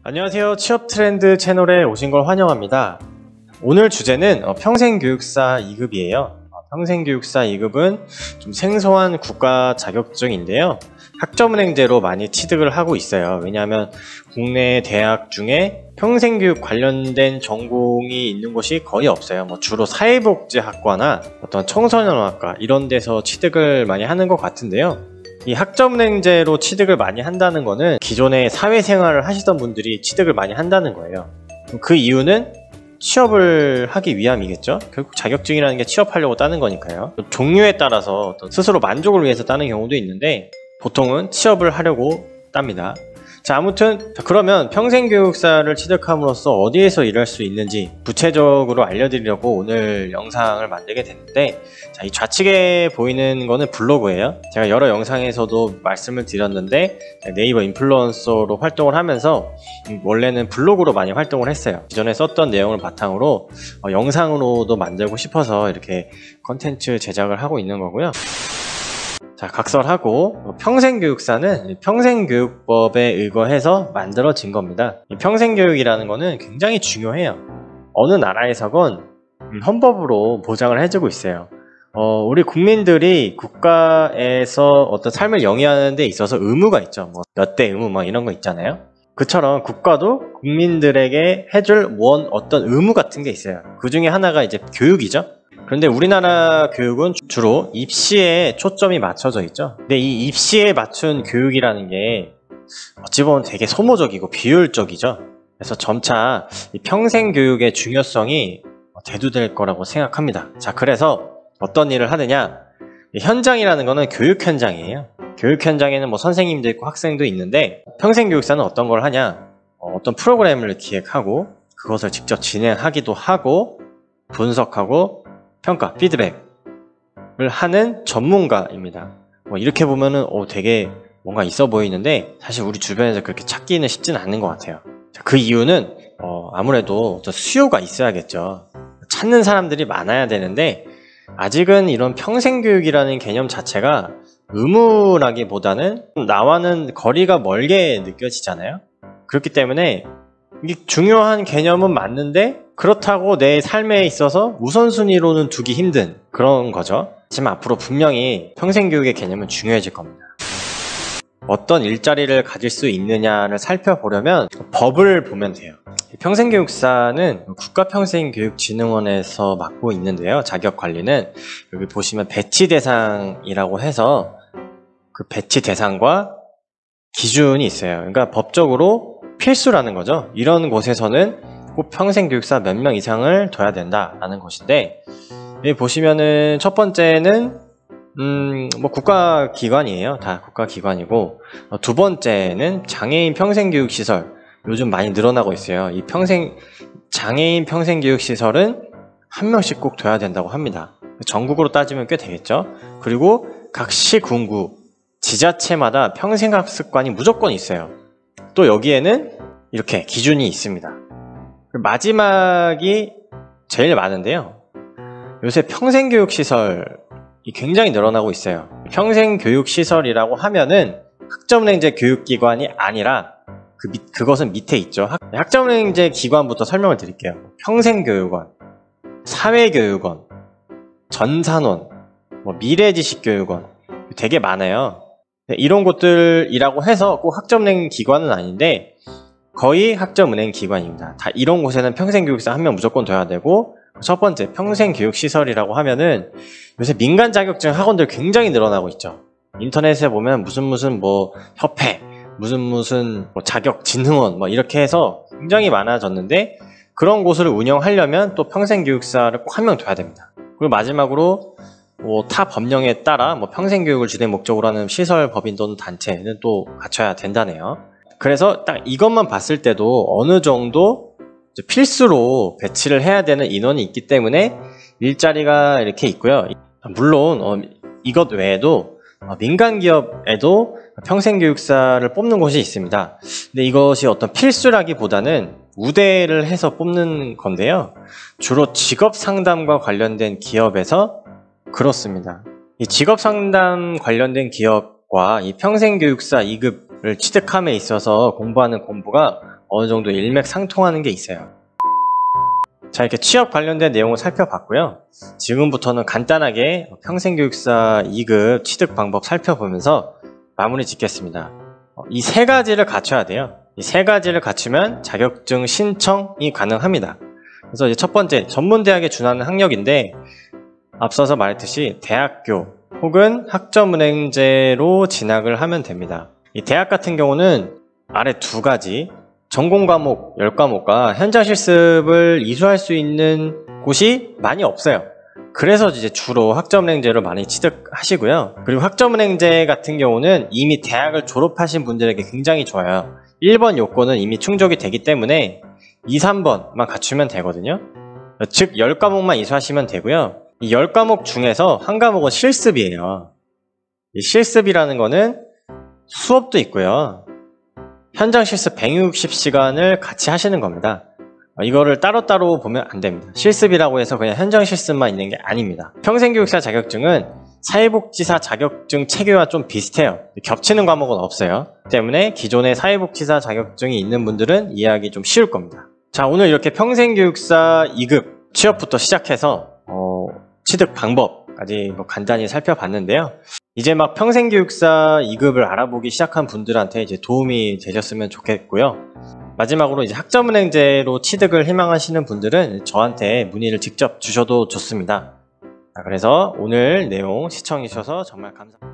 안녕하세요. 취업트렌드 채널에 오신 걸 환영합니다. 오늘 주제는 평생교육사 2급이에요. 평생교육사 2급은 좀 생소한 국가 자격증인데요. 학점은행제로 많이 취득을 하고 있어요. 왜냐하면 국내 대학 중에 평생교육 관련된 전공이 있는 곳이 거의 없어요. 주로 사회복지학과나 어떤 청소년학과 이런 데서 취득을 많이 하는 것 같은데요. 이 학점은행제로 취득을 많이 한다는 거는 기존에 사회생활을 하시던 분들이 취득을 많이 한다는 거예요. 그 이유는 취업을 하기 위함이겠죠. 결국 자격증이라는 게 취업하려고 따는 거니까요. 종류에 따라서 스스로 만족을 위해서 따는 경우도 있는데 보통은 취업을 하려고 땁니다. 자, 아무튼 그러면 평생교육사를 취득함으로써 어디에서 일할 수 있는지 구체적으로 알려드리려고 오늘 영상을 만들게 됐는데, 자, 이 좌측에 보이는 거는 블로그예요. 제가 여러 영상에서도 말씀을 드렸는데 네이버 인플루언서로 활동을 하면서 원래는 블로그로 많이 활동을 했어요. 기존에 썼던 내용을 바탕으로 영상으로도 만들고 싶어서 이렇게 컨텐츠 제작을 하고 있는 거고요. 자, 각설하고, 평생교육사는 평생교육법에 의거해서 만들어진 겁니다. 평생교육이라는 거는 굉장히 중요해요. 어느 나라에서건 헌법으로 보장을 해주고 있어요. 우리 국민들이 국가에서 어떤 삶을 영위하는 데 있어서 의무가 있죠. 몇 대 의무 이런 거 있잖아요. 그처럼 국가도 국민들에게 해줄 어떤 의무 같은 게 있어요. 그 중에 하나가 이제 교육이죠. 그런데 우리나라 교육은 주로 입시에 초점이 맞춰져 있죠. 근데 이 입시에 맞춘 교육이라는 게 어찌 보면 되게 소모적이고 비효율적이죠. 그래서 점차 이 평생교육의 중요성이 대두될 거라고 생각합니다. 자, 그래서 어떤 일을 하느냐, 현장이라는 거는 교육 현장이에요. 교육 현장에는 선생님도 있고 학생도 있는데, 평생교육사는 어떤 걸 하냐, 어떤 프로그램을 기획하고 그것을 직접 진행하기도 하고 분석하고 평가, 피드백을 하는 전문가입니다. 이렇게 보면은 되게 뭔가 있어 보이는데 사실 우리 주변에서 그렇게 찾기는 쉽지는 않은 것 같아요. 자, 그 이유는 아무래도 수요가 있어야겠죠. 찾는 사람들이 많아야 되는데 아직은 이런 평생교육이라는 개념 자체가 의무라기보다는 나와는 거리가 멀게 느껴지잖아요. 그렇기 때문에 이게 중요한 개념은 맞는데 그렇다고 내 삶에 있어서 우선순위로는 두기 힘든 그런 거죠. 하지만 앞으로 분명히 평생교육의 개념은 중요해질 겁니다. 어떤 일자리를 가질 수 있느냐를 살펴보려면 법을 보면 돼요. 평생교육사는 국가평생교육진흥원에서 맡고 있는데요. 자격관리는 여기 보시면 배치 대상이라고 해서 그 배치 대상과 기준이 있어요. 그러니까 법적으로 필수라는 거죠. 이런 곳에서는 꼭 평생교육사 몇 명 이상을 둬야 된다라는 것인데, 여기 보시면은 첫 번째는 국가기관이에요. 다 국가기관이고, 두 번째는 장애인 평생교육시설, 요즘 많이 늘어나고 있어요. 이 장애인 평생교육시설은 한 명씩 꼭 둬야 된다고 합니다. 전국으로 따지면 꽤 되겠죠. 그리고 각 시, 군구, 지자체마다 평생학습관이 무조건 있어요. 또 여기에는 이렇게 기준이 있습니다. 마지막이 제일 많은데요. 요새 평생교육시설이 굉장히 늘어나고 있어요. 평생교육시설이라고 하면은 학점은행제 교육기관이 아니라 그것은 밑에 있죠. 학점은행제 기관부터 설명을 드릴게요. 평생교육원, 사회교육원, 전산원, 미래지식교육원 되게 많아요. 이런 곳들이라고 해서 꼭 학점은행 기관은 아닌데 거의 학점은행 기관입니다. 다 이런 곳에는 평생교육사 한 명 무조건 둬야 되고, 첫 번째 평생교육시설이라고 하면은 요새 민간 자격증 학원들 굉장히 늘어나고 있죠. 인터넷에 보면 무슨 협회, 무슨 자격진흥원 이렇게 해서 굉장히 많아졌는데, 그런 곳을 운영하려면 또 평생교육사를 꼭 한 명 둬야 됩니다. 그리고 마지막으로 타 법령에 따라 평생교육을 주된 목적으로 하는 시설, 법인 또는 단체는 또 갖춰야 된다네요. 그래서 딱 이것만 봤을 때도 어느 정도 필수로 배치를 해야 되는 인원이 있기 때문에 일자리가 이렇게 있고요. 물론 이것 외에도 민간 기업에도 평생교육사를 뽑는 곳이 있습니다. 근데 이것이 어떤 필수라기보다는 우대를 해서 뽑는 건데요. 주로 직업상담과 관련된 기업에서 그렇습니다. 이 직업상담 관련된 기업과 이 평생교육사 2급을 취득함에 있어서 공부하는 공부가 어느 정도 일맥상통하는 게 있어요. 자, 이렇게 취업 관련된 내용을 살펴봤고요. 지금부터는 간단하게 평생교육사 2급 취득 방법 살펴보면서 마무리 짓겠습니다. 이 세 가지를 갖춰야 돼요. 이 세 가지를 갖추면 자격증 신청이 가능합니다. 그래서 이제 첫 번째, 전문대학에 준하는 학력인데 앞서서 말했듯이 대학교 혹은 학점은행제로 진학을 하면 됩니다. 이 대학 같은 경우는 아래 두 가지, 전공 과목 10과목과 현장 실습을 이수할 수 있는 곳이 많이 없어요. 그래서 이제 주로 학점은행제로 많이 취득하시고요. 그리고 학점은행제 같은 경우는 이미 대학을 졸업하신 분들에게 굉장히 좋아요. 1번 요건은 이미 충족이 되기 때문에 2, 3번만 갖추면 되거든요. 즉 10과목만 이수하시면 되고요. 이 10과목 중에서 한 과목은 실습이에요. 이 실습이라는 거는 수업도 있고요. 현장 실습 160시간을 같이 하시는 겁니다. 이거를 따로따로 보면 안 됩니다. 실습이라고 해서 그냥 현장 실습만 있는 게 아닙니다. 평생교육사 자격증은 사회복지사 자격증 체계와 좀 비슷해요. 겹치는 과목은 없어요. 때문에 기존의 사회복지사 자격증이 있는 분들은 이해하기 좀 쉬울 겁니다. 자, 오늘 이렇게 평생교육사 2급 취업부터 시작해서 취득 방법까지 간단히 살펴봤는데요. 이제 막 평생교육사 2급을 알아보기 시작한 분들한테 이제 도움이 되셨으면 좋겠고요. 마지막으로 이제 학점은행제로 취득을 희망하시는 분들은 저한테 문의를 직접 주셔도 좋습니다. 그래서 오늘 내용 시청해 주셔서 정말 감사합니다.